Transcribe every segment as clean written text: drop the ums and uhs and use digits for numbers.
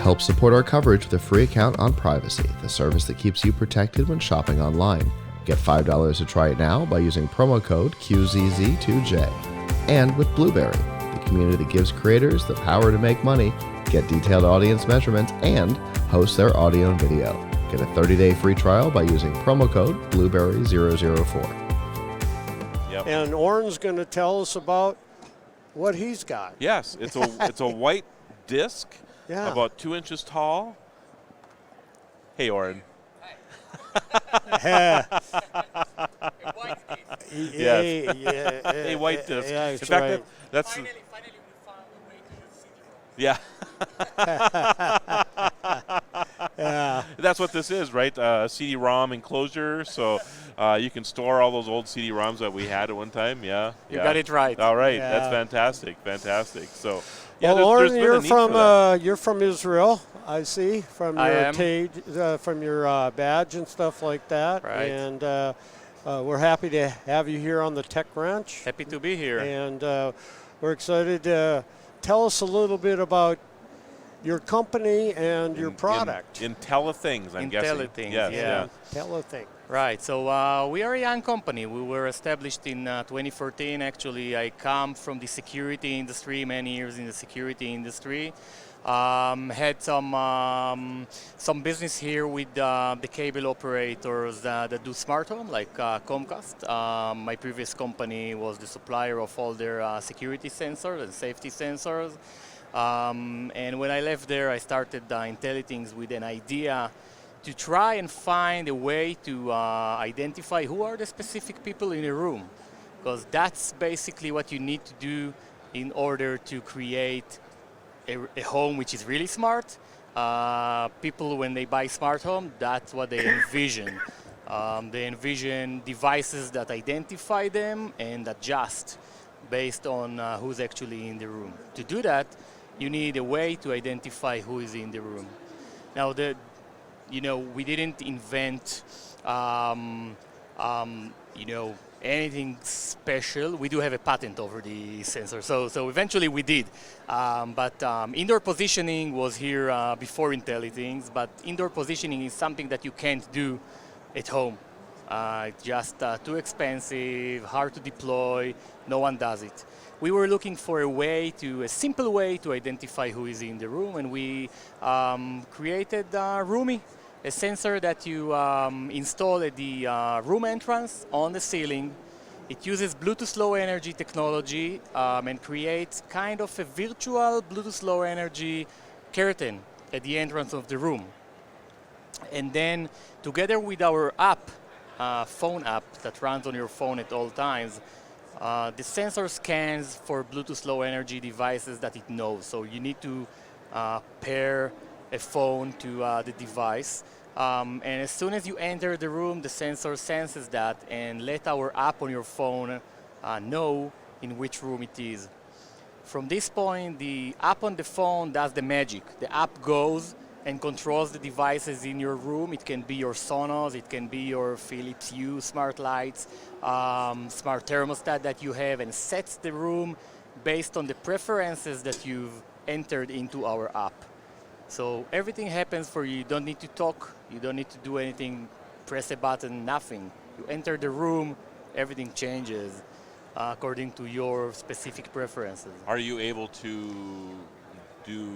Help support our coverage with a free account on Privacy, the service that keeps you protected when shopping online. Get $5 to try it now by using promo code QZZ2J. And with Blueberry, the community that gives creators the power to make money, get detailed audience measurements, and host their audio and video. Get a 30-day free trial by using promo code Blueberry004. Yep. And Orrin's going to tell us about what he's got. Yes, it's a white disc, about 2 inches tall. Hey, Orrin. Hey, white disc. Yeah, in fact, right. that's finally we found a way to use CD-ROM. Yeah. That's what this is, right? CD-ROM enclosure, so you can store all those old CD-ROMs that we had at one time. Yeah. You got it right. All right, Yeah. that's fantastic. So, well, Orrin, you're from Israel, I see, from your badge and stuff like that. Right. And we're happy to have you here on the Tech Ranch. Happy to be here. And we're excited to tell us a little bit about your company and your product. Intellithings, I'm guessing. Intellithings, yes, Intellithings. Right, so we are a young company. We were established in 2014. Actually, I come from the security industry, many years in the security industry. Had some business here with the cable operators that do smart home, like Comcast. My previous company was the supplier of all their security sensors and safety sensors. And when I left there, I started Intellithings with an idea to try and find a way to identify who are the specific people in a room, because that's basically what you need to do in order to create a home which is really smart. People, when they buy smart home, that's what they envision. They envision devices that identify them and adjust based on who's actually in the room. To do that, you need a way to identify who is in the room. Now, we didn't invent, anything special. We do have a patent over the sensor, so eventually we did. But indoor positioning was here before Intellithings, but indoor positioning is something that you can't do at home. It's just too expensive, hard to deploy, no one does it. We were looking for a simple way to identify who is in the room, and we created RoomMe, a sensor that you install at the room entrance on the ceiling. It uses Bluetooth Low Energy technology and creates kind of a virtual Bluetooth Low Energy curtain at the entrance of the room. And then together with our app, phone app that runs on your phone at all times, the sensor scans for Bluetooth Low Energy devices that it knows. So you need to pair a phone to the device. And as soon as you enter the room, the sensor senses that and let our app on your phone know in which room it is. From this point, the app on the phone does the magic. The app goes and controls the devices in your room. It can be your Sonos, it can be your Philips Hue smart lights, smart thermostat that you have, and sets the room based on the preferences that you've entered into our app. So everything happens for you. You don't need to talk. You don't need to do anything, press a button, nothing. You enter the room, everything changes according to your specific preferences. Are you able to do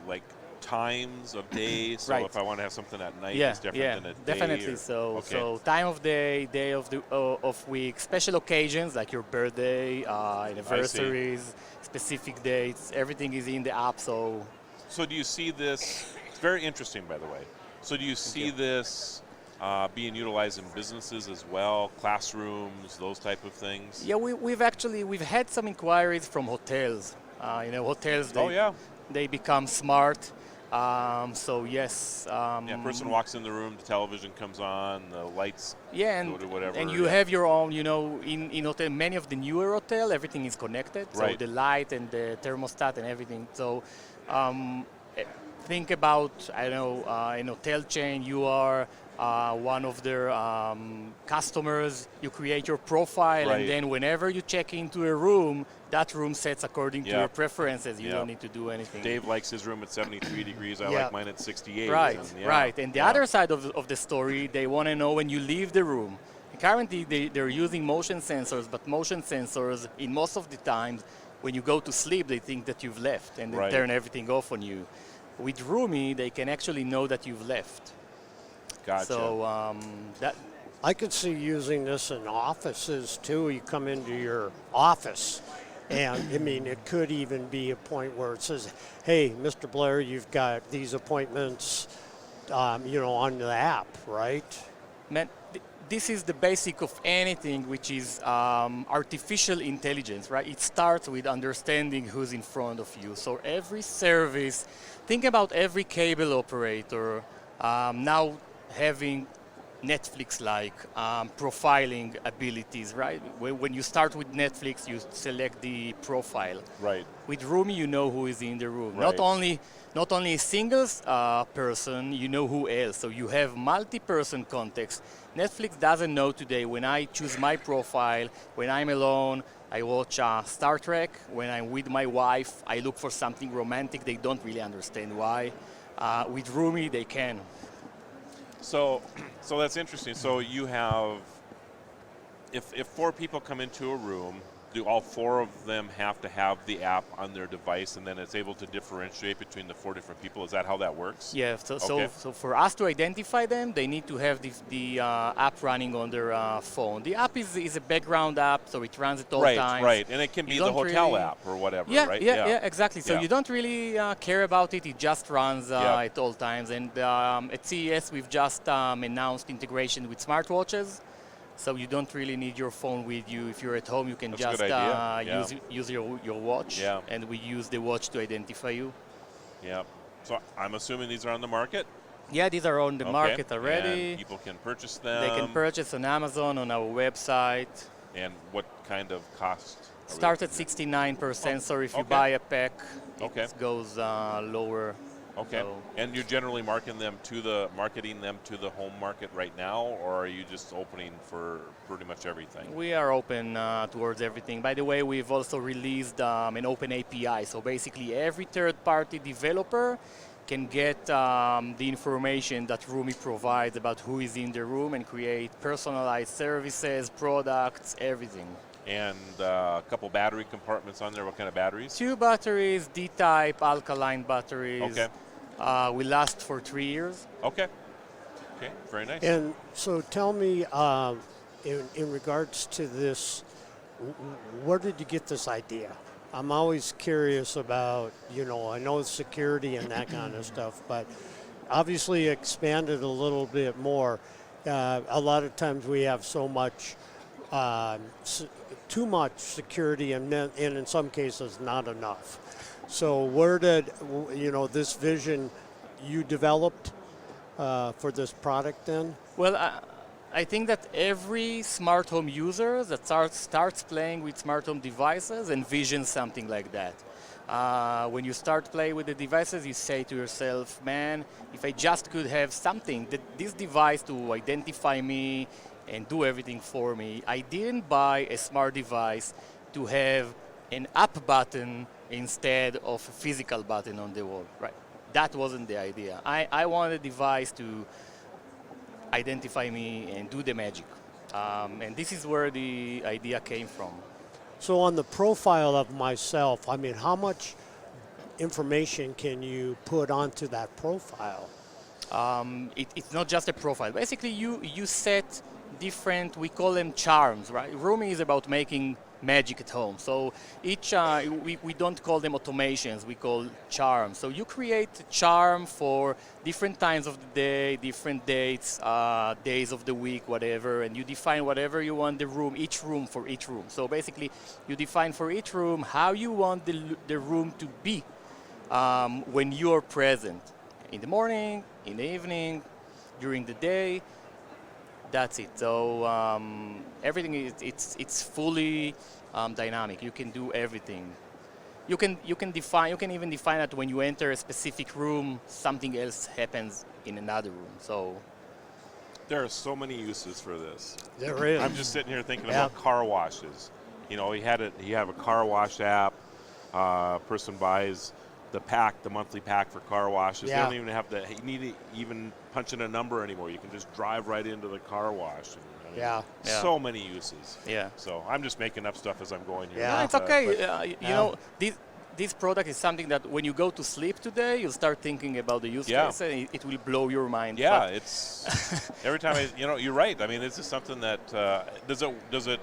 like times of day? So Right. if I want to have something at night, Yeah, it's different than a day? definitely. Or- okay. So time of day, day of week, special occasions like your birthday, anniversaries, specific dates, everything is in the app. So do you see this, it's very interesting, by the way. So do you see this being utilized in businesses as well, classrooms, those type of things? Yeah, we've had some inquiries from hotels. Hotels, they become smart. So yes. Person walks in the room, the television comes on, the lights go to whatever. And you have your own, in hotel, many of the newer hotel, everything is connected. Right. So the light and the thermostat and everything. So think about, an hotel chain. You are one of their customers. You create your profile, Right. and then whenever you check into a room, that room sets according to Yep. your preferences. You Yep. don't need to do anything. Dave likes his room at 73 degrees. I Yeah. like mine at 68. Right, and yeah, right. And the yeah. other side of the story, they want to know when you leave the room. Currently, they're using motion sensors, but motion sensors, in most of the times, when you go to sleep, they think that you've left, and they Right. turn everything off on you. With RoomMe, they can actually know that you've left. Gotcha. So that I could see using this in offices too. You come into your office, and I mean, it could even be a point where it says, "Hey, Mr. Blair, you've got these appointments, on the app, right?" Man, this is the basic of anything which is artificial intelligence, right? It starts with understanding who's in front of you. So every service, think about every cable operator now having Netflix-like profiling abilities, right? When you start with Netflix, you select the profile. Right. With RoomMe, you know who is in the room. Right. Not only a single person, you know who else. So you have multi-person context. Netflix doesn't know today when I choose my profile, when I'm alone, I watch Star Trek. When I'm with my wife, I look for something romantic. They don't really understand why. With RoomMe, they can. So that's interesting. So you have, if 4 people come into a room, do all 4 of them have to have the app on their device, and then it's able to differentiate between the 4 different people? Is that how that works? Yeah. Okay. So for us to identify them, they need to have the app running on their phone. The app is a background app, so it runs at all times. Right, and it can be You the don't hotel really- app or whatever, Yeah, right? yeah, exactly. So Yeah. you don't really care about it. It just runs Yeah. at all times. And at CES, we've just announced integration with smartwatches. So you don't really need your phone with you. If you're at home, you can That's a just good idea. use your watch. Yeah. And we use the watch to identify you. Yeah. So I'm assuming these are on the market? Yeah, these are on the Okay. market already. And people can purchase them. They can purchase on Amazon, on our website. And what kind of cost? are we Start at looking 69%, so if you okay. buy a pack, Okay. it goes lower. Okay. So- And you're generally marketing them to the home market right now, or are you just opening for pretty much everything? We are open towards everything. By the way, we've also released an open API. So basically, every third-party developer can get the information that RoomMe provides about who is in the room and create personalized services, products, everything. And a couple battery compartments on there. What kind of batteries? 2 batteries, D-type, alkaline batteries. Okay. We last for 3 years. Okay. Okay. Very nice. And so tell me, in regards to this, where did you get this idea? I'm always curious about, I know security and that kind of stuff, but obviously expanded a little bit more. A lot of times we have so much, too much security, and in some cases not enough. So where did, this vision you developed for this product then? Well, I think that every smart home user that starts playing with smart home devices envisions something like that. When you start playing with the devices, you say to yourself, man, if I just could have something, this device to identify me and do everything for me. I didn't buy a smart device to have an up button instead of a physical button on the wall, right? That wasn't the idea. I wanted a device to identify me and do the magic. And this is where the idea came from. So on the profile of myself, I mean, how much information can you put onto that profile? It's not just a profile. Basically, you set different, we call them charms, right? RoomMe is about making magic at home. So each, we don't call them automations, we call charms. So you create a charm for different times of the day, different dates, days of the week, whatever, and you define whatever you want each room for each room. So basically, you define for each room how you want the room to be when you're present. In the morning, in the evening, during the day. That's it. So everything it's fully dynamic. You can do everything. You can even define that when you enter a specific room, something else happens in another room. So There are so many uses for this. There is. I'm just sitting here thinking Yeah. about car washes. You know, you have a car wash app. Person buys the monthly pack for car washes. Yeah. They don't even have to need to even punch in a number anymore. You can just drive right into the car wash. I mean, Yeah. So many uses. Yeah. So I'm just making up stuff as I'm going here. Yeah. No, it's okay. But You know, this product is something that when you go to sleep today, you'll start thinking about the use Yeah. case, and it will blow your mind. yeah, But it's every time you're right. I mean, this is something that does it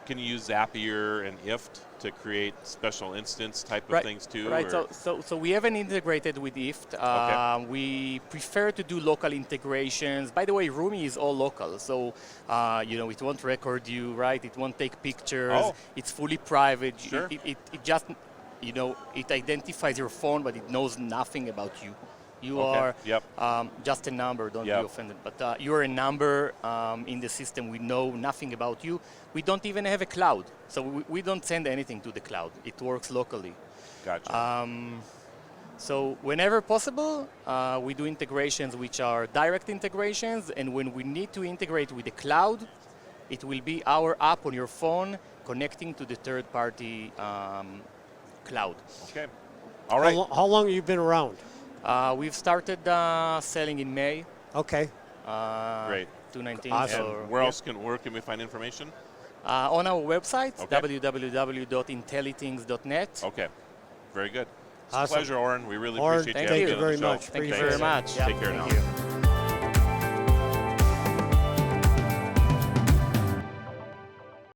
can you use Zapier and IFT to create special instance type of things too? Right. or- So we haven't integrated with IFT. We prefer to do local integrations. By the way, RoomMe is all local, so it won't record you, right? It won't take pictures. Oh. It's fully private. Sure. It just it identifies your phone, but it knows nothing about you. You Okay. are Yep. just a number. Don't Yep. be offended. But you're a number in the system. We know nothing about you. We don't even have a cloud, so we don't send anything to the cloud. It works locally. Gotcha. So whenever possible, we do integrations which are direct integrations, and when we need to integrate with the cloud, it will be our app on your phone connecting to the third-party cloud. Okay. All right. How long have you been around? We've started selling in May Okay. Great. 2019. Awesome. So, And where can we find information? on our website, Okay. www.intellithings.net. Okay. Very good. It's Awesome. a pleasure, Oren. We really Oren, appreciate thank you you having me very on the show. much. Thank you Appreciate very it. much. Yeah, Take care thank now. you.